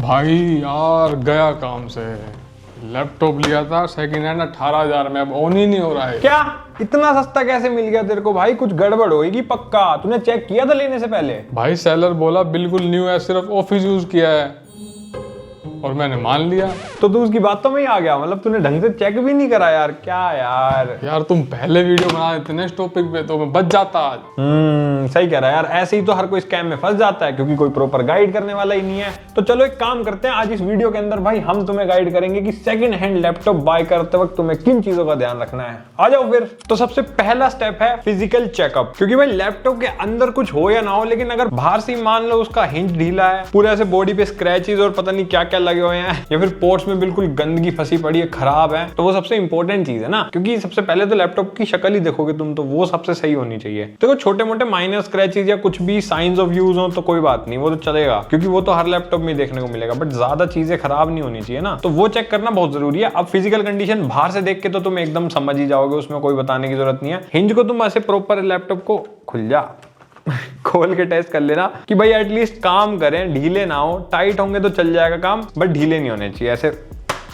भाई यार गया काम से, लैपटॉप लिया था सेकंड हैंड 18,000 में, अब ऑन ही नहीं हो रहा है। क्या इतना सस्ता कैसे मिल गया तेरे को भाई? कुछ गड़बड़ होगी पक्का। तूने चेक किया था लेने से पहले? भाई सेलर बोला बिल्कुल न्यू है, सिर्फ ऑफिस यूज किया है, और मैंने मान लिया। तो तू उसकी बातों में ही आ गया? मतलब तूने ढंग से चेक भी नहीं करा यार? क्या यार तुम पहले वीडियो बना देते ना इस टॉपिक पे तो मैं बच जाता आज। सही कह रहा है यार। ऐसे ही तो हर कोई स्कैम में फंस जाता है क्योंकि कोई प्रॉपर गाइड करने वाला ही नहीं है। तो चलो एक काम करते हैं, आज इस वीडियो के अंदर भाई हम तुम्हें गाइड करेंगे कि सेकंड हैंड लैपटॉप बाय करते वक्त तुम्हें किन चीजों का ध्यान रखना है। आ जाओ फिर। तो सबसे पहला स्टेप है फिजिकल चेकअप। क्योंकि भाई लैपटॉप के अंदर कुछ हो या ना हो, लेकिन अगर बाहर से मान लो उसका हिंज ढीला है, पूरे ऐसे बॉडी पे स्क्रैचेस और पता नहीं क्या क्या लगे हुए हैं, या फिर पोर्ट्स में बिल्कुल गंदगी फंसी पड़ी है, खराब है, तो वो सबसे इंपॉर्टेंट चीज है ना। क्योंकि सबसे पहले तो लैपटॉप की शक्ल ही देखोगे तुम, तो वो सबसे सही होनी चाहिए। देखो छोटे मोटे माइनर स्क्रैचेस या कुछ भी साइंस ऑफ यूज हो तो कोई बात नहीं, वो तो चलेगा क्योंकि वो तो हर लैपटॉप में देखने को मिलेगा, बट ज्यादा चीजें खराब नहीं होनी चाहिए ना, तो वो चेक करना बहुत जरूरी है। अब फिजिकल कंडीशन बाहर से देख के तो तुम एकदम समझ ही जाओगे, उसमें कोई बताने की जरूरत नहीं है। हिंज को तुम ऐसे प्रॉपर लैपटॉप को खुल जा खोल के टेस्ट कर लेना कि भाई एटलीस्ट काम करें, ढीले ना हो। टाइट होंगे तो चल जाएगा काम, बट ढीले नहीं होने चाहिए। ऐसे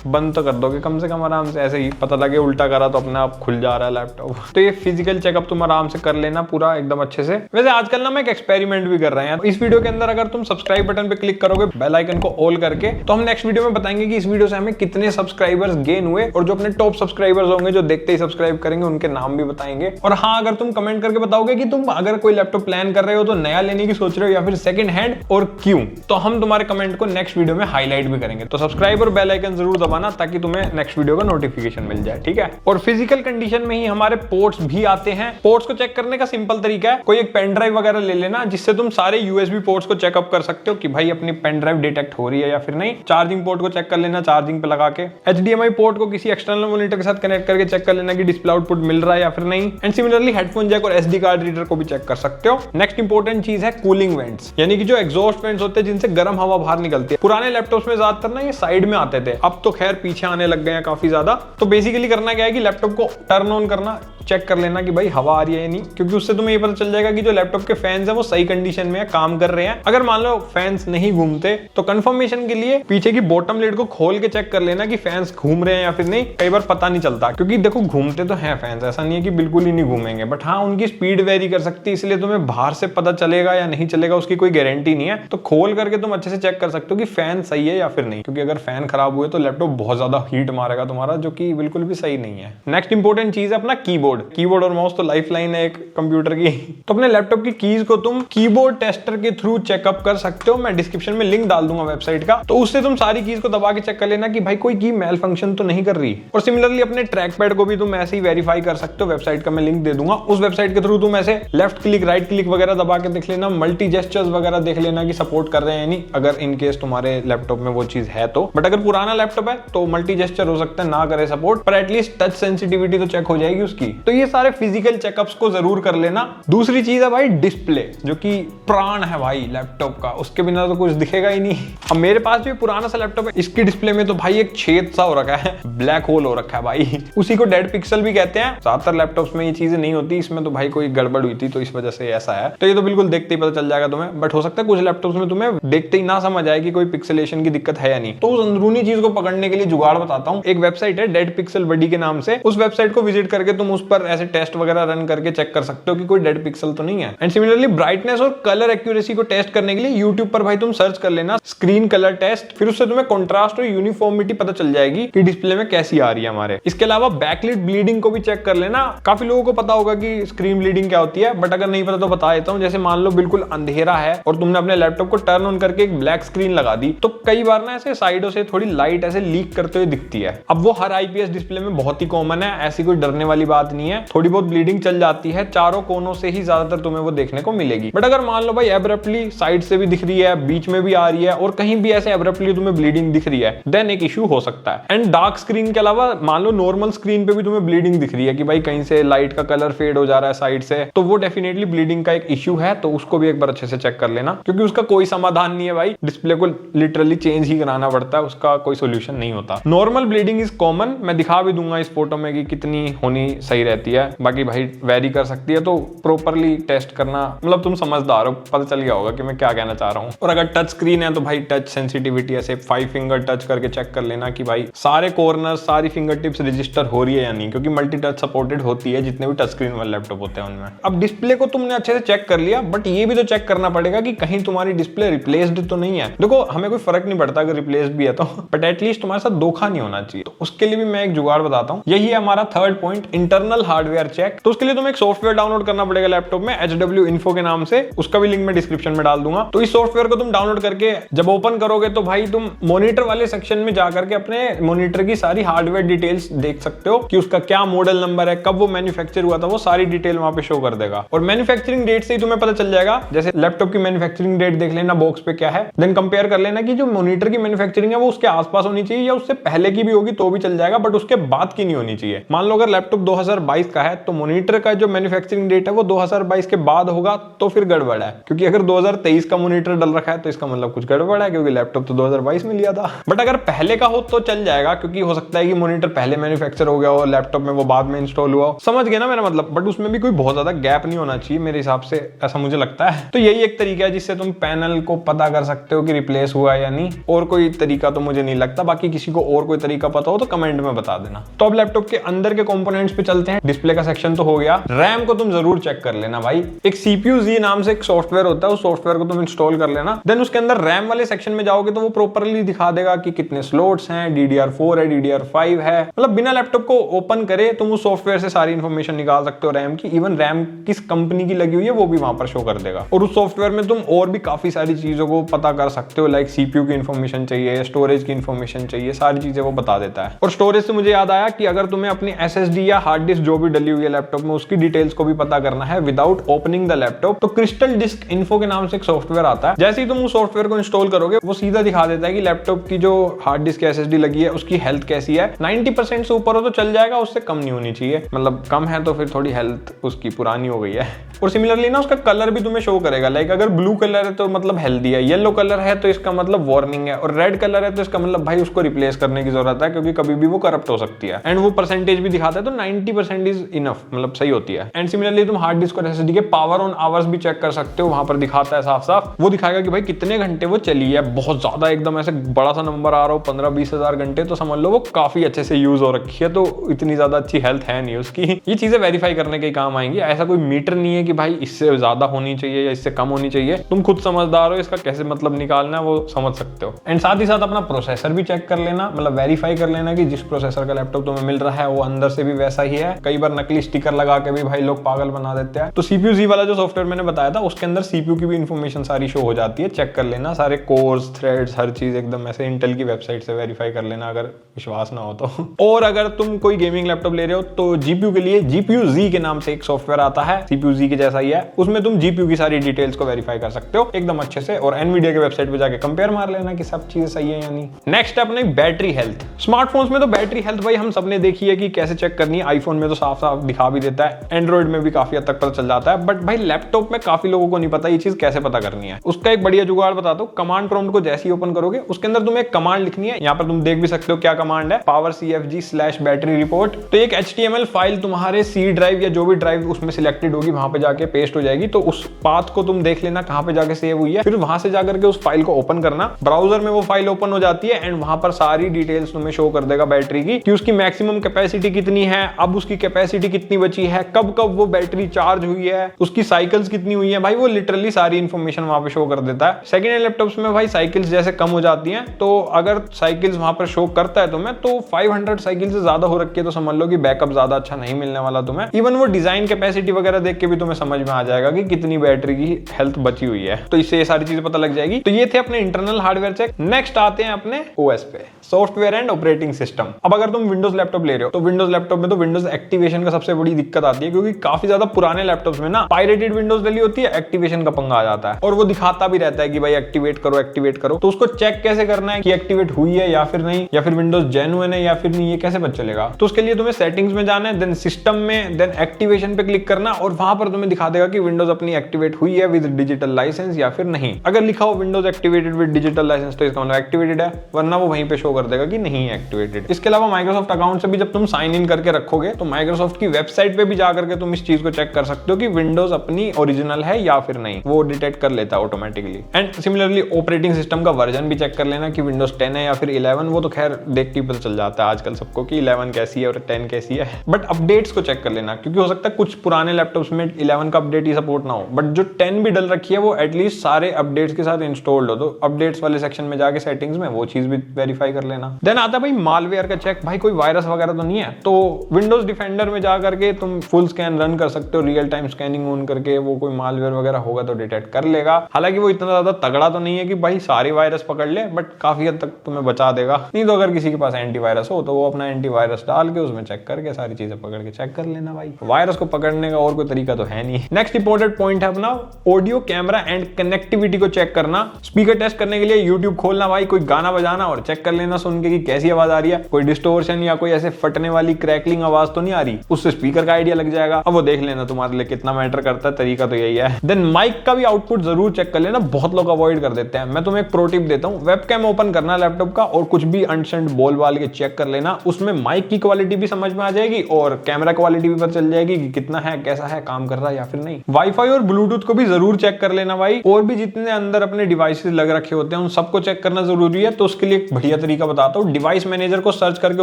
बंद तो कर दोगे कम से कम आराम से, ऐसे ही पता लगे उल्टा करा तो अपने आप खुल जा रहा है लैपटॉप। तो ये फिजिकल चेकअप तुम आराम से कर लेना पूरा एकदम अच्छे से। वैसे आजकल ना मैं एक एक्सपेरिमेंट भी कर रहे हैं इस वीडियो के अंदर। अगर तुम सब्सक्राइब बटन पे क्लिक करोगे, बेल आइकन को ऑल करके, तो हम नेक्स्ट वीडियो में बताएंगे कि इस वीडियो से हमें कितने सब्सक्राइबर्स गेन हुए, और जो अपने टॉप सब्सक्राइबर्स होंगे जो देखते ही सब्सक्राइब करेंगे उनके नाम भी बताएंगे। और हाँ, अगर तुम कमेंट करके बताओगे कि तुम अगर कोई लैपटॉप प्लान कर रहे हो तो नया लेने की सोच रहे हो या फिर सेकंड हैंड, और क्यों, तो हम तुम्हारे कमेंट को नेक्स्ट वीडियो में हाईलाइट भी करेंगे। तो सब्सक्राइब और बेल आइकन जरूर दबाना ताकि तुम्हें नेक्स्ट वीडियो का नोटिफिकेशन मिल जाए, ठीक है। और फिजिकल कंडीशन में ही हमारे पोर्ट्स भी आते हैं। पोर्ट्स को चेक करने का सिंपल तरीका है, कोई एक पेन ड्राइव वगैरह ले लेना जिससे तुम सारे यूएसबी पोर्ट्स को चेकअप कर सकते हो कि भाई अपनी पेन ड्राइव डिटेक्ट हो रही है या फिर नहीं। चार्जिंग पोर्ट को चेक कर लेना चार्जिंग पे लगा के। HDMI पोर्ट को किसी एक्सटर्नल मॉनिटर के साथ कनेक्ट करके चेक कर लेना कि डिस्प्ले आउटपुट मिल रहा है या फिर नहीं। एंड सिमिलरली हेडफोन जैक और SD कार्ड रीडर को भी चेक कर सकते हो। नेक्स्ट इंपॉर्टेंट चीज है कूलिंग वेंट्स, यानी कि जो एग्जॉस्ट वेंट्स होते हैं जिनसे गर्म हवा बाहर निकलती है। पुराने लैपटॉप्स में ज्यादातर ना ये साइड में आते थे, अब तो खैर पीछे आने लग गए हैं काफी ज्यादा। तो बेसिकली करना क्या है कि लैपटॉप को टर्न ऑन करना, चेक कर लेना कि भाई हवा आ रही है या नहीं, क्योंकि उससे तुम्हें ये पता चल जाएगा कि जो लैपटॉप के फैंस हैं वो सही कंडीशन में है, काम कर रहे हैं। अगर मान लो फैंस नहीं घूमते तो कंफर्मेशन के लिए पीछे की बॉटम लिड को खोल के चेक कर लेना कि फैंस घूम रहे हैं या फिर नहीं। कई बार पता नहीं चलता, क्योंकि देखो घूमते तो हैं फैंस, ऐसा नहीं है कि बिल्कुल ही नहीं घूमेंगे, बट हाँ उनकी स्पीड वेरी कर सकती है, इसलिए तुम्हें बाहर से पता चलेगा या नहीं चलेगा उसकी कोई गारंटी नहीं है। तो खोल करके तुम अच्छे से चेक कर सकते हो कि फैन सही है या फिर नहीं, क्योंकि अगर फैन खराब हुए तो लैपटॉप बहुत ज्यादा हीट मारेगा तुम्हारा, जो कि बिल्कुल भी सही नहीं है। नेक्स्ट इंपॉर्टेंट चीज है अपना कीबोर्ड और माउस तो लाइफ लाइन है एक कंप्यूटर की। तो अपने लैपटॉप की कीज को तुम कीबोर्ड टेस्टर के थ्रू चेकअप कर सकते हो। मैं डिस्क्रिप्शन में लिंक डाल दूंगा वेबसाइट का, तो उससे तुम सारी कीज को दबा के चेक कर लेना कि भाई कोई की मेल फंक्शन तो नहीं कर रही। और सिमिलरली अपने ट्रैक पैड को भी तुम ऐसे ही वेरीफाई कर सकते हो, वेबसाइट का मैं लिंक दे दूंगा। उस वेबसाइट के थ्रू तुम ऐसे लेफ्ट क्लिक राइट क्लिक वगैरह दबा के देख लेना, मल्टी जेस्चर्स वगैरह देख लेना कि सपोर्ट कर रहे हैं नहीं, अगर इन केस तुम्हारे लैपटॉप में वो चीज है तो। बट अगर पुराना लैपटॉप है तो मल्टी जेस्चर हो सकता है ना करे सपोर्ट, पर एटलीस्ट टच सेंसिटिविटी तो चेक हो जाएगी उसकी। तो ये सारे फिजिकल चेकअप्स को जरूर कर लेना। दूसरी चीज है भाई डिस्प्ले, जो कि प्राण है भाई लैपटॉप का, उसके बिना तो कुछ दिखेगा ही नहीं। अब मेरे पास जो पुराना सा लैपटॉप है, इसकी डिस्प्ले में तो भाई एक छेद सा हो रखा है, ब्लैक होल हो रखा है भाई, उसी को डेड पिक्सल भी कहते हैं। ज्यादातर लैपटॉप्स में ये चीजें नहीं होती, इसमें तो भाई कोई गड़बड़ हुई थी तो इस वजह से ऐसा है। तो ये तो बिल्कुल देखते ही पता चल जाएगा तुम्हें, बट हो सकता है कुछ लैपटॉप्स में तुम्हें देखते ही ना समझ आए कि कोई पिक्सेलेशन की दिक्कत है या नहीं। तो उस अंदरूनी चीज को पकड़ने के लिए जुगाड़ बताता हूँ। एक वेबसाइट है डेड पिक्सल बडी के नाम से, उस वेबसाइट को विजिट करके तुम उस पर ऐसे टेस्ट वगैरह रन करके चेक कर सकते हो कि कोई डेड पिक्सल तो नहीं है। एंड सिमिलरली ब्राइटनेस और कलर एक्यूरेसी को टेस्ट करने के लिए यूट्यूब पर भाई तुम सर्च कर लेना स्क्रीन कलर टेस्ट, फिर उससे तुम्हें कंट्रास्ट और यूनिफॉर्मिटी पता चल जाएगी कि डिस्प्ले में कैसी आ रही है हमारे। इसके अलावा बैकलिट ब्लीडिंग को भी चेक कर लेना। काफी लोगों को पता होगा कि स्क्रीन ब्लीडिंग क्या होती है, बट अगर नहीं पता तो बता देता हूँ। जैसे मान लो बिल्कुल अंधेरा है और तुमने अपने लैपटॉप को टर्न ऑन करके एक ब्लैक स्क्रीन लगा दी, तो कई बार ना ऐसे साइडों से थोड़ी लाइट ऐसे लीक करते हुए दिखती है। अब वो हर IPS डिस्प्ले में बहुत ही कॉमन है, ऐसी कोई डरने वाली बात नहीं है। थोड़ी बहुत ब्लीडिंग चल जाती है, चारों कोनों से ही ज्यादातर तुम्हें वो देखने को मिलेगी। बट अगर मान लो भाई एब्रप्टली साइड से भी दिख रही है, बीच में भी आ रही है, और कहीं भी ऐसे एब्रप्टली तुम्हें ब्लीडिंग दिख रही है, देन एक इशू हो सकता है। एंड डार्क स्क्रीन के अलावा मान लो नॉर्मल स्क्रीन पे भी तुम्हें ब्लीडिंग दिख रही है कि भाई कहीं से लाइट का कलर फेड हो जा रहा है साइड से, तो वो डेफिनेटली ब्लीडिंग का एक इशू है। तो उसको भी एक बार अच्छे से चेक कर लेना, क्योंकि उसका कोई समाधान नहीं है भाई, डिस्प्ले को लिटरली चेंज ही कराना पड़ता है, उसका कोई सोल्यूशन नहीं होता। नॉर्मल ब्लीडिंग इज कॉमन, मैं दिखा भी दूंगा इस फोटो में कि कितनी होनी सही रहती है, बाकी भाई वेरी कर सकती है। तो प्रॉपरली टेस्ट करना, मतलब तुम समझदार हो, पता चल गया होगा कि मैं क्या कहना चाह रहा हूँ। और अगर टच स्क्रीन है तो भाई टच सेंसिटिविटी ऐसे 5 फिंगर टच करके चेक कर लेना कि भाई सारे कॉर्नर, सारी फिंगर टिप्स रजिस्टर हो रही है या नहीं, क्योंकि मल्टी टच सपोर्टेड होती है जितने भी टच स्क्रीन वाले लैपटॉप होते हैं उनमें। अब डिस्प्ले को तुमने अच्छे से चेक कर लिया, बट ये भी तो चेक करना पड़ेगा कि कहीं तुम्हारी डिस्प्ले रिप्लेस्ड तो नहीं है। देखो हमें कोई फर्क नहीं पड़ता अगर रिप्लेस्ड भी है तो, बट एटलीस्ट तुम्हारे साथ धोखा नहीं होना चाहिए। तो उसके लिए भी मैं एक जुगाड़ बताता हूँ। यही है हमारा third point, internal hardware check. तो उसके लिए तुम्हें एक सॉफ्टवेयर डाउनलोड करना पड़ेगा लैपटॉप में, HW Info के नाम से। उसका भी लिंक मैं डिस्क्रिप्शन में डाल दूंगा। तो इस सॉफ्टवेयर को तुम डाउनलोड करके जब ओपन करोगे तो भाई तुम मॉनिटर वाले सेक्शन में जाकर के अपने मॉनिटर की सारी हार्डवेयर डिटेल्स देख सकते हो कि उसका क्या मॉडल नंबर है, कब वो मैन्युफैक्चर हुआ था, वो सारी डिटेल वहां पे शो कर देगा। और मैन्युफैक्चरिंग डेट से ही तुम्हें पता चल जाएगा। जैसे लैपटॉप की मैन्युफैक्चरिंग डेट देख लेना बॉक्स पे क्या है, देन कंपेयर कर लेना कि जो मॉनिटर की मैन्युफैक्चरिंग है वो उसके आसपास होनी चाहिए या उससे पहले की भी होगी तो भी चल जाएगा, बट उसके बाद की नहीं होनी चाहिए। मान लो अगर लैपटॉप 2022 का है तो मॉनिटर का जो मैन्युफैक्चरिंग डेट है वो 2022 के बाद होगा, तो फिर गड़बड़ है। क्योंकि अगर 2023 का मॉनिटर डल रखा है तो इसका मतलब कुछ गड़बड़ है, क्योंकि लैपटॉप तो 2022 में लिया था। बट अगर पहले का हो तो चल जाएगा, क्योंकि हो सकता है कि मॉनिटर पहले मैन्युफैक्चर हो गया हो, लैपटॉप में वो बाद में इंस्टॉल हुआ हो। समझ गए ना मेरा मतलब। बट उसमें भी कोई बहुत ज्यादा गैप नहीं होना चाहिए मेरे हिसाब से, ऐसा मुझे लगता है। तो यही एक तरीका है जिससे तुम पैनल को पता कर सकते हो कि रिप्लेस हुआ है या नहीं। और कोई तरीका तो मुझे नहीं लगता। बाकी किसी को और कोई तरीका पता हो तो कमेंट में बता देना। तो अब लैपटॉप के अंदर के कंपोनेंट्स पे चलते हैं। डिस्प्ले का सेक्शन तो हो गया। रैम को तुम जरूर चेक कर लेना भाई। एक CPU-Z नाम से एक सॉफ्टवेयर होता है, उस सॉफ्टवेयर को तुम इंस्टॉल कर लेना। देन उसके अंदर रैम वाले सेक्शन में जाओगे तो वो प्रॉपरली दिखा देगा कि कितने स्लॉट्स हैं, DDR4 है, DDR5 है। मतलब बिना लैपटॉप को ओपन करे तुम उस सॉफ्टवेयर से सारी इंफॉर्मेशन निकाल सकते हो रैम की। इवन रैम किस कंपनी की लगी हुई है वो भी वहां पर शो कर देगा। और उस सॉफ्टवेयर में तुम और भी काफी सारी चीजों को पता कर सकते हो, लाइक CPU की इंफॉर्मेशन चाहिए, स्टोरेज की इंफॉर्मेशन चाहिए, सारी चीजें वो बता देता है। और स्टोरेज से मुझे याद आया कि अगर तुम्हें अपनी SSD या हार्ड डिस्क जो भी डली हुई है लैपटॉप में उसकी डिटेल्स को भी पता करना है विदाउट ओपनिंग द लैपटॉप, तो क्रिस्टल डिस्क इन्फो के नाम से एक सॉफ्टवेयर आता है। जैसे ही तुम उस सॉफ्टवेयर को इंस्टॉल करोगे वो सीधा दिखा देता है कि लैपटॉप की जो हार्ड डिस्क SSD लगी है उसकी हेल्थ कैसी है। 90% से ऊपर हो तो चल जाएगा, उससे कम नहीं होनी चाहिए। मतलब कम है तो फिर थोड़ी हेल्थ उसकी पुरानी हो गई है। और सिमिलरली ना उसका कलर भी तुम्हें शो करेगा। लाइक अगर ब्लू कलर है तो मतलब हेल्दी है, येलो कलर है तो इसका मतलब वार्निंग है, और रेड कलर है तो इसका मतलब भाई उसको रिप्लेस करने की जरूरत है, क्योंकि कभी भी वो करप्ट हो सकती है। एंड वो परसेंटेज भी दिखाता है तो 90% इज इनफ, मतलब सही होती है। एंड सिमिलरली तुम हार्ड डिस्क और SSD के पावर ऑन आवर्स भी चेक कर सकते हो। वहां पर दिखाता है साफ साफ, वो दिखाएगा कि भाई कितने घंटे वो चली है। बहुत ज्यादा एकदम ऐसे बड़ा सा नंबर आ रहा हो 15-20 हजार घंटे, तो समझ लो वो काफी अच्छे से यूज हो रखी है, तो इतनी ज्यादा अच्छी हेल्थ है नहीं उसकी। ये चीजें वेरीफाई करने के काम आएंगी। ऐसा कोई मीटर नहीं है कि भाई इससे ज्यादा होनी चाहिए या इससे कम होनी चाहिए। तुम खुद समझदार हो, इसका कैसे मतलब निकालना है वो समझ सकते हो। एंड साथ ही साथ अपना प्रोसेसर भी चेक कर लेना, मतलब वेरीफाई कर लेना कि जिस प्रोसेसर का लैपटॉप तुम्हें मिल रहा है वो अंदर से भी वैसा ही है। कई बार नकली स्टिकर लगा के भी भाई लोग पागल बना देते हैं। तो CPU-Z वाला जो सॉफ्टवेयर मैंने बताया था उसके अंदर CPU की भी इंफॉर्मेशन सारी शो हो जाती है। चेक कर लेना सारे कोर्स, थ्रेड्स, हर चीज एकदम ऐसे इंटेल की वेबसाइट से वेरीफाई कर लेना अगर विश्वास ना हो तो। और अगर तुम कोई गेमिंग लैपटॉप ले रहे हो तो GPU के लिए GPU-Z के नाम से एक सॉफ्टवेयर आता है, CPU-Z के जैसा ही है। उसमें तुम GPU की सारी डिटेल्स को वेरीफाई कर सकते हो एकदम अच्छे से। और Nvidia के वेबसाइट पे जाके कंपेयर मार लेना कि सब चीजें सही है या नहीं। नेक्स्ट है अपनी बैटरी हेल्थ। स्मार्टफोन्स में तो बैटरी हेल्थ भाई हम सबने देखी है कि कैसे चेक करनी है। आईफोन में तो साफ साफ दिखा भी देता है, एंड्रॉइड में भी काफी हद तक पता चल जाता है। बट भाई लैपटॉप में काफी लोगों को नहीं पता ये चीज कैसे पता करनी है। उसका एक बढ़िया जुगाड़ बताता हूँ। कमांड प्रॉम्प्ट को जैसे ही ओपन करोगे उसके अंदर तुम्हें एक कमांड लिखनी है। यहाँ पर तुम देख भी सकते हो क्या कमांड है, powercfg/battery report। तो एक HTML फाइल तुम्हारे C ड्राइव या जो भी ड्राइव उसमें सिलेक्टेड होगी वहां पे जाके पेस्ट हो जाएगी। तो उस पाथ को तुम देख लेना कहां पे जाके सेव हुई है, फिर वहां से जाकर के उस फाइल को ओपन करना। ब्राउजर में वो फाइल ओपन हो जाती है एंड वहां पर सारी डिटेल्स तुम्हें शो कर देगा बैटरी की, कि उसकी मैक्सिमम कैपेसिटी कितनी है, अब उसकी कैपेसिटी कितनी बची है, कब कब वो बैटरी चार्ज हुई है, उसकी साइकिल्स कितनी हुई है। भाई वो लिटरली सारी इंफॉर्मेशन वहां पे शो कर देता है। सेकेंड हैंड लैपटॉप्स में भाई साइकिल्स जैसे कम हो जाती हैं, तो अगर साइकिल्स वहां पर शो करता है तुम्हें तो 500 साइकिल से ज्यादा हो रखी है तो समझ लो कि बैकअप ज्यादा अच्छा नहीं मिलने वाला तुम्हें। इवन वो डिजाइन कैपेसिटी वगैरह देख के भी तुम्हें समझ में आ जाएगा कि कितनी बैटरी की हेल्थ बची हुई है। तो इससे ये सारी चीजें पता लग जाएगी। तो ये थे अपने इंटरनल हार्डवेयर चेक। नेक्स्ट आते हैं अपने OS पे, सॉफ्टवेयर एंड ऑपरेटिंग सिस्टम। अब अगर तुम विंडोज लैपटॉप ले रहे हो तो विंडोज लैपटॉप में तो विंडोज एक्टिवेशन का सबसे बड़ी दिक्कत आती है, क्योंकि काफी ज्यादा पुराने लैपटॉप्स में ना पायरेटेड विंडोज डली होती है, एक्टिवेशन का पंगा आ जाता है। और वो दिखाता भी रहता है कि भाई एक्टिवेट करो एक्टिवेट करो। तो उसको चेक कैसे करना है कि एक्टिवेट हुई है या फिर नहीं, या फिर विंडोज जेन्युइन है या फिर नहीं, ये कैसे पता चलेगा। तो उसके लिए तुम्हें सेटिंग्स में जाना है, देन सिस्टम में, देन एक्टिवेशन पे क्लिक करना और वहां पर तुम्हें दिखा देगा कि विंडोज अपनी एक्टिवेट हुई है विद डिजिटल लाइसेंस या फिर नहीं। अगर लिखा हो Windows activated with digital licence तो इसका मतलब एक्टिवेटेड है, वरना वो वहीं पे शो कर देगा कि नहीं है एक्टिवेटेड। इसके अलावा माइक्रोसॉफ्ट अकाउंट से भी जब तुम साइन इन करके रखोगे तो माइक्रोसॉफ्ट की वेबसाइट पे भी जाकर के तुम इस चीज को चेक कर सकते हो कि विंडोज अपनी ओरिजिनल है या फिर नहीं, वो डिटेक्ट कर लेता है automatically. And similarly operating system का वर्जन भी चेक कर लेना कि विंडोज 10 है या फिर 11, वो तो खैर देख के पता चल जाता है आजकल सबको कि 11 कैसी है और 10 कैसी है। बट अपडेट्स को चेक कर लेना, क्योंकि हो सकता है कुछ पुराने लैपटॉप्स में 11 का अपडेट ही सपोर्ट ना हो, बट जो 10 भी डल रखी है वो एटलीस्ट सारे अपडेट्स के साथ इंस्टॉल्ड हो। तो अपडेट्स वाले सेक्शन में जाके सेटिंग्स में वो चीज भी वेरीफाई कर लेना। देन आता है भाई मालवेयर का चेक, भाई कोई वायरस वगैरह तो नहीं है। तो विंडोज डिफेंडर में जाकर के तुम फुल स्कैन रन कर सकते हो, रियल टाइम स्कैनिंग ऑन करके, वो कोई मालवेयर वगैरह होगा तो डिटेक्ट कर लेगा। हालांकि वो इतना ज्यादा तगड़ा तो नहीं है कि भाई सारे वायरस पकड़ ले, बट काफी हद तक तुम्हें बचा देगा। नहीं तो अगर किसी के पास एंटीवायरस हो तो वो अपना एंटीवायरस डाल के उसमें चेक करके सारी चीजें पकड़ के चेक कर लेना। भाई वायरस को पकड़ने का और कोई तरीका तो है नहीं। नेक्स्ट इंपॉर्टेंट पॉइंट है अपना ऑडियो, कैमरा एंड कनेक्टिविटी को चेक करना। स्पीकर टेस्ट करने के लिए यूट्यूब खोलना, भाई कोई गाना बजाना और चेक कर लेना सुन के कि कैसी आवाज आ रही है, कोई डिस्टोर्शन या कोई ऐसे फटने वाली क्रैकलिंग आवाज तो नहीं आ रही, उससे स्पीकर का आइडिया लग जाएगा। अब वो देख लेना तुम्हारे लिए कितना मैटर करता है, तरीका तो यही है। देन माइक का भी आउटपुट जरूर चेक कर लेना, बहुत लोग अवॉइड कर देते हैं। मैं तुम्हें एक प्रो टिप देता हूं, वेबकैम ओपन करना लैपटॉप का और कुछ भी अनसेंट बोल वाल के चेक कर लेना, उसमें माइक की क्वालिटी भी समझ में आ जाएगी और कैमरा क्वालिटी भी पता चल जाएगी कि कितना है, कैसा है, काम कर रहा है या फिर नहीं। वाईफाई और ब्लूटूथ को भी जरूर चेक कर लेना भाई, और भी जितने अंदर अपने डिवाइसेस लग रखे होते हैं उन सबको चेक करना जरूरी है। तो उसके लिए एक बढ़िया तरीका बताता हूँ, डिवाइस मैनेजर को सर्च करके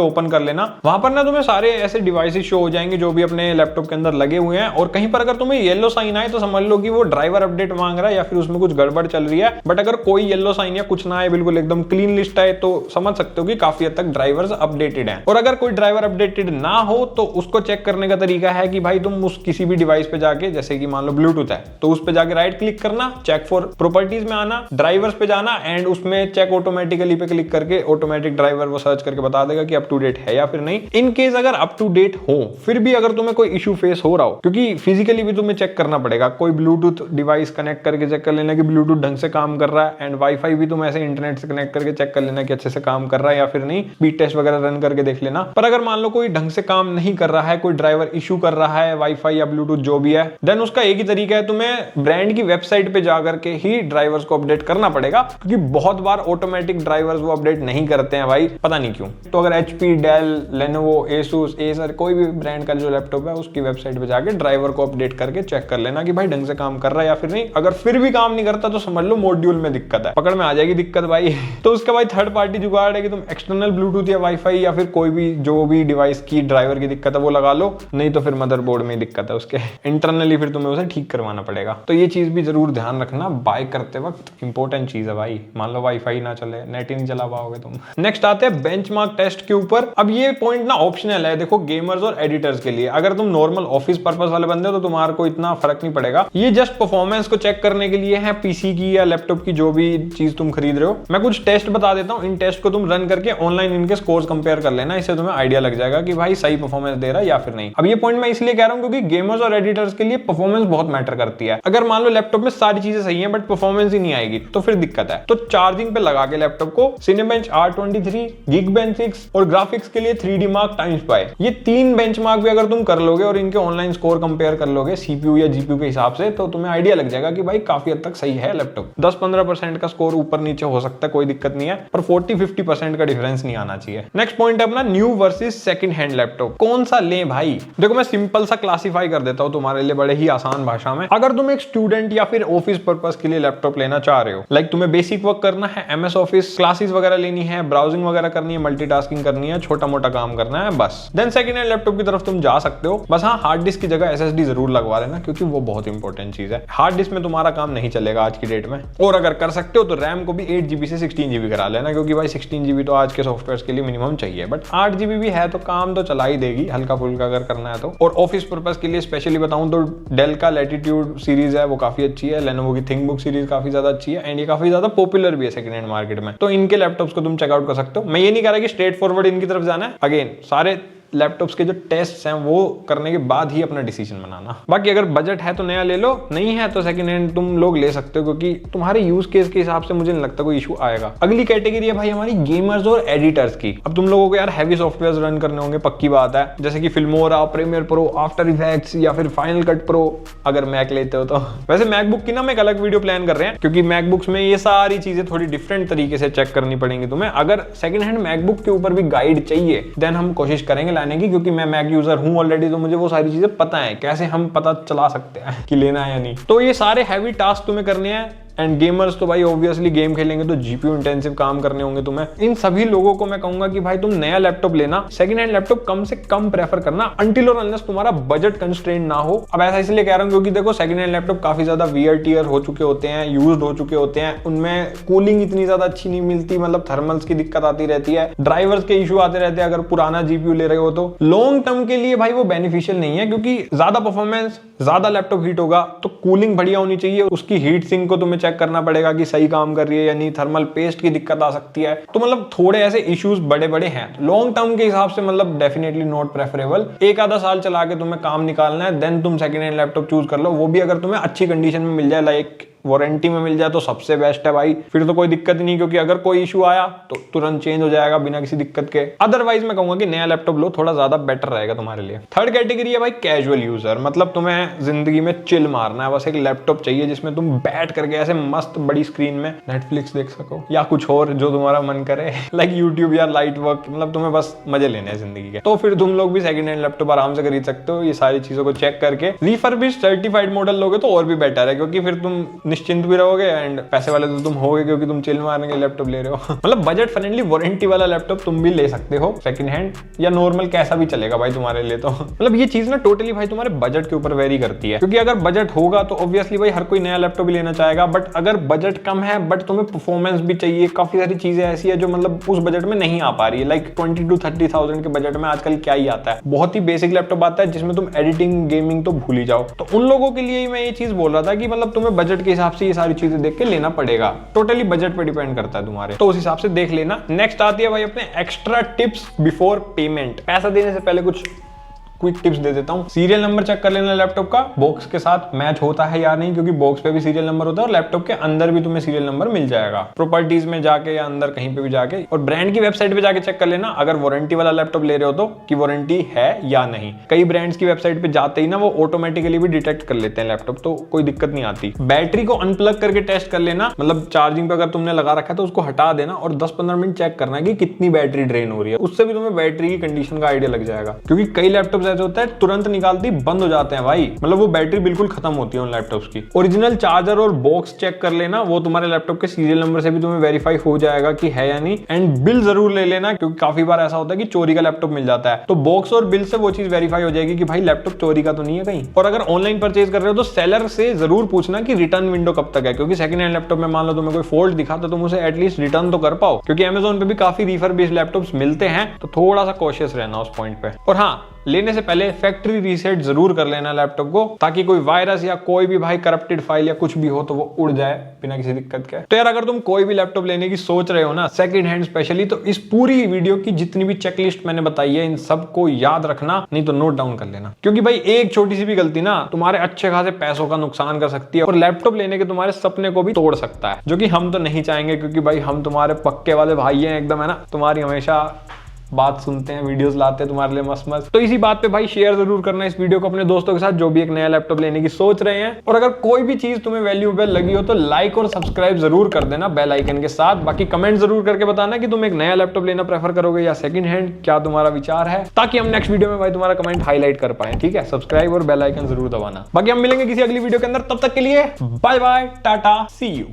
ओपन कर लेना। वहां पर ना तुम्हें सारे ऐसे डिवाइसेस शो हो जाएंगे जो भी अपने लैपटॉप के अंदर लगे हुए हैं, और कहीं पर अगर तुम्हें येलो साइन आए तो समझ लो कि वो ड्राइवर अपडेट मांग रहा है या फिर उसमें कुछ गड़बड़ चल रही है। बट अगर कोई येलो साइन या कुछ ना आए, बिल्कुल एकदम क्लीन लिस्ट आए, तो समझ सकते हो कि काफी हद तक ड्राइवर्स अपडेटेड हैं। और अगर कोई ड्राइवर अपडेटेड ना हो तो उसको चेक करने का तरीका है कि भाई तुम उस किसी भी डिवाइस पे जाके, जैसे कि मान लो ब्लूटूथ है तो उस पे जाके राइट क्लिक करना, चेक फॉर प्रॉपर्टीज में आना, ड्राइवर्स पे जाना एंड उसमें चेक ऑटोमेटिकली पे क्लिक करके ऑटोमेटिक ड्राइवर वो सर्च करके बता देगा कि अप टू डेट है या फिर नहीं। इन केस अगर अप टू डेट हो, फिर भी अगर तुम्हें कोई इशू फेस हो रहा हो, क्योंकि फिजिकली भी तुम्हें चेक करना पड़ेगा, कोई ब्लूटूथ डिवाइस कनेक्ट करके चेक कर लेना कि ब्लूटूथ ढंग से काम कर रहा है, एंड वाईफाई भी तुम ऐसे इंटरनेट से कनेक्ट करके चेक कर लेना कि अच्छे से काम कर रहा है या फिर नहीं, स्पीड टेस्ट वगैरह रन करके देख लेना। पर अगर मान लो कोई ढंग से काम नहीं कर रहा है, कोई ड्राइवर इशू कर रहा है वाईफाई या ब्लूटूथ जो भी है, देन उसका एक ही तरीका है, तुम्हें ब्रांड की वेबसाइट पे जाकर के ही ड्राइवर्स को अपडेट करना पड़ेगा, क्योंकि बहुत बार ऑटोमेटिक ड्राइवर्स वो अपडेट नहीं करते हैं भाई, पता नहीं क्यों। तो अगर HP, Dell, Lenovo, Asus, Acer कोई भी ब्रांड का जो लैपटॉप है उसकी वेबसाइट पे जाके ड्राइवर को अपडेट करके चेक कर लेना कि भाई ढंग से काम कर रहा है या फिर नहीं। अगर फिर भी काम नहीं करता तो समझ लो मॉड्यूल में दिक्कत है, पकड़ में आ जाएगी दिक्कत भाई। तो उसका भाई थर्ड पार्टी जुगाड़ है कि तुम एक्सटर्नल ब्लूटूथ या वाईफाई या फिर कोई भी जो भी डिवाइस की ड्राइवर की दिक्कत है वो लगा लो, नहीं तो फिर मदरबोर्ड में दिक्कत है उसके, इंटरनली फिर तुम्हें उसे ठीक करवाना पड़ेगा। तो ये चीज भी जरूर ध्यान रखना बाय करते वक्त, इंपॉर्टेंट चीज है भाई। मान लो वाईफाई ना चले, नेट ही नहीं चला पाओगे तुम। नेक्स्ट आते हैं बेंचमार्क टेस्ट के ऊपर। अब ये पॉइंट ना ऑप्शनल है, देखो गेमर्स और एडिटर्स के लिए। अगर तुम नॉर्मल ऑफिस पर्पस वाले बंदे हो तो तुम्हारे को इतना फर्क नहीं पड़ेगा, ये जस्ट परफॉर्मेंस को चेक करने के लिए है, पीसी की या लैपटॉप की जो भी चीज तुम खरीद रहे हो। मैं कुछ टेस्ट बता देता हूँ, इन टेस्ट को तुम रन करके ऑनलाइन इनके स्कोर्स कंपेयर कर लेना, इससे तुम्हें आइडिया लग जाएगा कि भाई सही परफॉर्मेंस दे रहा है या फिर नहीं। अब ये पॉइंट मैं इसलिए कह रहा हूँ क्योंकि गेमर्स और एडिटर्स के लिए परफॉर्मेंस बहुत मैटर करती है। अगर मान लो लैपटॉप में सारी चीजें सही हैं बट परफॉर्मेंस ही नहीं आएगी तो फिर दिक्कत है। तो चार्जिंग पे लगा के लैपटॉप को सिनेबेंच R23, Geekbench 6 और ग्राफिक्स के लिए 3D Mark TimesPy, ये 3 बेंचमार्क भी अगर तुम कर लोगे और इनके ऑनलाइन स्कोर कंपेयर कर लोगे CPU या GPU के हिसाब से, तो तुम्हें आइडिया लग जाएगा कि भाई काफी हद तक सही है लैपटॉप। 10-15% का स्कोर ऊपर नीचे हो सकता है, कोई दिक्कत नहीं है, पर 40-50% का डिफरेंस नहीं आना चाहिए। नेक्स्ट पॉइंट है अपना new versus second hand laptop, कौन सा लें भाई। देखो मैं सिंपल सा क्लासिफाई कर देता हूं तुम्हारे लिए बड़े ही आसान भाषा में। अगर तुम एक स्टूडेंट या फिर ऑफिस पर्पस के लिए लैपटॉप लेना चाह रहे हो, लाइक तुम्हें बेसिक वर्क करना है, MS ऑफिस क्लासेस वगैरह लेनी है, ब्राउजिंग वगैरह करनी है, मल्टीटास्किंग करनी है, छोटा मोटा काम करना है बस, देन सेकंड हैंड लैपटॉप की तरफ तुम जा सकते हो। बस हाँ, हार्ड डिस्क की जगह SSD जरूर लगवा लेना, क्योंकि वो बहुत इंपॉर्टेंट चीज है। हार्ड डिस्क में तुम्हारा काम नहीं चलेगा आज की डेट में। और अगर कर सकते हो तो रैम को भी 8GB से 16GB करा लेना, क्योंकि भाई 16GB तो आज के सॉफ्टवेयर के लिए मिनिमम चाहिए, बट 8GB भी है तो काम तो चला ही देगी हल्का फुल्का अगर करना है तो। और ऑफिस पर्पस के लिए स्पेशली बताऊं तो डेल का लैटिट्यूड सीरीज है वो काफी अच्छी है, लेनोवो की थिंकबुक सीरीज काफी ज्यादा अच्छी है, एंड ये काफी ज्यादा पॉपुलर भी है सेकंड हैंड मार्केट में। तो इनके लैपटॉप्स को तुम चेकआउट कर सकते हो। मैं ये नहीं कह रहा कि स्ट्रेट फॉरवर्ड इनकी तरफ जाना है, अगेन सारे लैपटॉप्स के जो टेस्ट हैं वो करने के बाद ही अपना डिसीजन बनाना। बाकी अगर बजट है तो नया ले लो, नहीं है तो सेकंड हैंड तुम लोग ले सकते हो, क्योंकि तुम्हारे यूज केस के हिसाब से मुझे नहीं लगता कोई इशू आएगा। अगली कैटेगरी है भाई हमारी गेमर्स और एडिटर्स की। अब तुम लोगों को यार हैवी सॉफ्टवेयर रन करने होंगे, पक्की बात है, जैसे कि Filmora, Premiere Pro, After Effects या फिर फाइनल कट प्रो अगर मैक लेते हो तो। वैसे मैकबुक की ना मैं एक अलग वीडियो प्लान कर रहे हैं, क्योंकि मैकबुक्स में ये सारी चीजें थोड़ी डिफरेंट तरीके से चेक करनी पड़ेंगी तुम्हें। अगर सेकंड हैंड मैकबुक के ऊपर भी गाइड चाहिए देन हम कोशिश करेंगे लाने की, क्योंकि मैं मैक यूजर हूं ऑलरेडी, तो मुझे वो सारी चीजें पता है कैसे हम पता चला सकते हैं कि लेना है या नहीं। तो ये सारे हैवी टास्क तुम्हें करने हैं। एंड गेमर्स तो भाई ऑब्वियसली गेम खेलेंगे तो जीपीयू इंटेंसिव काम करने होंगे तुम्हें। इन सभी लोगों को मैं कहूंगा कि भाई तुम नया लैपटॉप लेना, सेकंड हैंड लैपटॉप कम से कम प्रेफर करना अनटिल और अनलेस तुम्हारा बजट कंस्ट्रेंट ना हो। अब ऐसा इसलिए कह रहा हूं क्योंकि देखो सेकंड हैंड लैपटॉप काफी ज्यादा वियर टियर हो चुके होते हैं, यूज्ड हो चुके होते हैं, उनमें कूलिंग इतनी ज्यादा अच्छी नहीं मिलती, मतलब थर्मल्स की दिक्कत आती रहती है, ड्राइवर्स के इशू आते रहते हैं अगर पुराना जीपीयू ले रहे हो तो। लॉन्ग टर्म के लिए भाई वो बेनिफिशियल नहीं है, क्योंकि ज्यादा परफॉर्मेंस, ज्यादा लैपटॉप हीट होगा तो कूलिंग बढ़िया होनी चाहिए, उसकी हीट सिंक को तुम्हें चेक करना पड़ेगा कि सही काम कर रही है या नहीं, थर्मल पेस्ट की दिक्कत आ सकती है। तो मतलब थोड़े ऐसे इश्यूज बड़े बड़े हैं लॉन्ग टर्म के हिसाब से, मतलब डेफिनेटली नॉट प्रेफरेबल। एक आधा साल चला के तुम्हें काम निकालना है, देन तुम सेकंड हैंड लैपटॉप चूज कर लो, वो भी अगर तुम्हें अच्छी कंडीशन में मिल जाए, लाइक वारंटी में मिल जाए तो सबसे बेस्ट है भाई, फिर तो कोई दिक्कत ही नहीं, क्योंकि अगर कोई इशू आया तो तुरंत चेंज हो जाएगा बिना किसी दिक्कत के। अदरवाइज मैं कहूंगा कि नया लैपटॉप लो, थोड़ा ज्यादा बेटर रहेगा तुम्हारे लिए। थर्ड कैटेगरी है भाई कैजुअल यूजर, मतलब तुम्हें जिंदगी में चिल मारना है, बस एक लैपटॉप चाहिए जिसमें तुम बैठ करके ऐसे मस्त बड़ी स्क्रीन में नेटफ्लिक्स देख सको या कुछ और जो तुम्हारा मन करे लाइक यूट्यूब या लाइट वर्क, मतलब तुम्हें बस मजे लेने हैं जिंदगी के। तो फिर तुम लोग भी सेकंड हैंड लैपटॉप आराम से खरीद सकते हो, ये सारी चीजों को चेक करके। रिफर्बिश्ड सर्टिफाइड मॉडल लोगे तो और भी बेटर है, क्योंकि फिर तुम निश्चिंत भी रहोगे एंड पैसे वाले तो तुम होगे, क्योंकि तुम चिल मारने के लैपटॉप ले रहे हो मतलब बजट फ्रेंडली वारंटी वाला लैपटॉप तुम भी ले सकते हो, सेकंड हैंड या नॉर्मल, कैसा भी चलेगा भाई तुम्हारे लिए। तो मतलब ये चीज ना टोटली भाई तुम्हारे बजट के ऊपर वेरी करती है, क्योंकि अगर बजट होगा तो ऑब्वियसली भाई हर कोई नया लैपटॉप भी लेना चाहेगा, बट अगर बजट कम है बट तुम्हें परफॉर्मेंस भी चाहिए, काफी सारी चीजें ऐसी है जो मतलब उस बजट में नहीं आ पा रही है, लाइक 20 to 30,000 के बजट में आजकल क्या ही आता है, बहुत ही बेसिक लैपटॉप आता है जिसमें तुम एडिटिंग गेमिंग तो भूल ही जाओ। तो उन लोगों के लिए मैं ये चीज बोल रहा था कि मतलब तुम्हें बजट के हिसाब से ये सारी चीजें देख के लेना पड़ेगा, टोटली बजट पे डिपेंड करता है तुम्हारे, तो उस हिसाब से देख लेना। नेक्स्ट आती है भाई अपने एक्स्ट्रा टिप्स बिफोर पेमेंट। पैसा देने से पहले कुछ क्विक टिप्स दे देता हूं। सीरियल नंबर चेक कर लेना लैपटॉप का, बॉक्स के साथ मैच होता है या नहीं, क्योंकि बॉक्स पे भी सीरियल नंबर होता है और लैपटॉप के अंदर भी तुम्हें सीरियल नंबर मिल जाएगा, प्रॉपर्टीज में जाके या अंदर कहीं पे भी जाके। और ब्रांड की वेबसाइट पे जाके चेक कर लेना अगर वारंटी वाला लैपटॉप ले रहे हो तो, कि वारंटी है या नहीं। कई ब्रांड्स की वेबसाइट पे जाते ही ना वो ऑटोमेटिकली भी डिटेक्ट कर लेते हैं लैपटॉप, तो कोई दिक्कत नहीं आती। बैटरी को अनप्लग करके टेस्ट कर लेना, मतलब चार्जिंग पे अगर तुमने लगा रखा है तो उसको हटा देना और 10-15 मिनट चेक करना कि कितनी बैटरी ड्रेन हो रही है, उससे भी तुम्हें बैटरी की कंडीशन का आइडिया लग जाएगा। क्योंकि कई लैपटॉप ऐसे होता है तुरंत निकालती बंद हो जाते हैं भाई, मतलब वो बैटरी बिल्कुल खत्म होती है उन लैपटॉप्स की। ओरिजिनल चार्जर और बॉक्स चेक कर लेना, वो तुम्हारे लैपटॉप के सीरियल नंबर से भी तुम्हें वेरीफाई हो जाएगा कि है या नहीं। एंड बिल जरूर ले लेना, क्योंकि काफी बार ऐसा होता है कि चोरी का लैपटॉप मिल जाता है, तो बॉक्स और बिल से वो चीज वेरीफाई हो जाएगी कि भाई लैपटॉप चोरी का तो नहीं है कहीं। और अगर ऑनलाइन परचेज कर रहे हो तो सेलर से जरूर पूछना कि रिटर्न विंडो कब तक है, क्योंकि सेकंड हैंड लैपटॉप में मान लो तुम्हें कोई फॉल्ट दिखा तो तुम उसे एटलीस्ट रिटर्न तो कर पाओ, क्योंकि अमेज़न पे भी काफी रिफर्बिश्ड लैपटॉप्स मिलते हैं, तो थोड़ा सा कॉशियस रहना उस पॉइंट पे। और हाँ, लेने से पहले फैक्ट्री रीसेट जरूर कर लेना लैपटॉप को, ताकि कोई वायरस या कोई भी भाई करप्टेड फाइल या कुछ भी हो तो वो उड़ जाए बिना किसी दिक्कत के। तो यार अगर तुम कोई भी लैपटॉप लेने की सोच रहे हो ना सेकंड हैंड स्पेशली, तो इस पूरी वीडियो की जितनी भी चेकलिस्ट मैंने बताई है इन सबको याद रखना, नहीं तो नोट डाउन कर लेना, क्योंकि भाई एक छोटी सी भी गलती ना तुम्हारे अच्छे खासे पैसों का नुकसान कर सकती है और लैपटॉप लेने के तुम्हारे सपने को भी तोड़ सकता है, जो कि हम तो नहीं चाहेंगे, क्योंकि भाई हम तुम्हारे पक्के वाले भाई हैं एकदम, है ना, तुम्हारी हमेशा बात सुनते हैं, वीडियोस लाते हैं तुम्हारे लिए मस्त मस्त। तो इसी बात पे भाई शेयर जरूर करना इस वीडियो को अपने दोस्तों के साथ जो भी एक नया लैपटॉप लेने की सोच रहे हैं। और अगर कोई भी चीज तुम्हें वैल्यूएबल लगी हो तो लाइक और सब्सक्राइब जरूर कर देना बेल आइकन के साथ। बाकी कमेंट जरूर करके बताना कि तुम एक नया लैपटॉप लेना प्रेफर करोगे या सेकंड हैंड, क्या तुम्हारा विचार है, ताकि हम नेक्स्ट वीडियो में भाई तुम्हारा कमेंट हाईलाइट कर पाए। ठीक है, सब्सक्राइब और बेल आइकन जरूर दबाना। बाकी हम मिलेंगे किसी अगली वीडियो के अंदर, तब तक के लिए bye bye, tata, see you.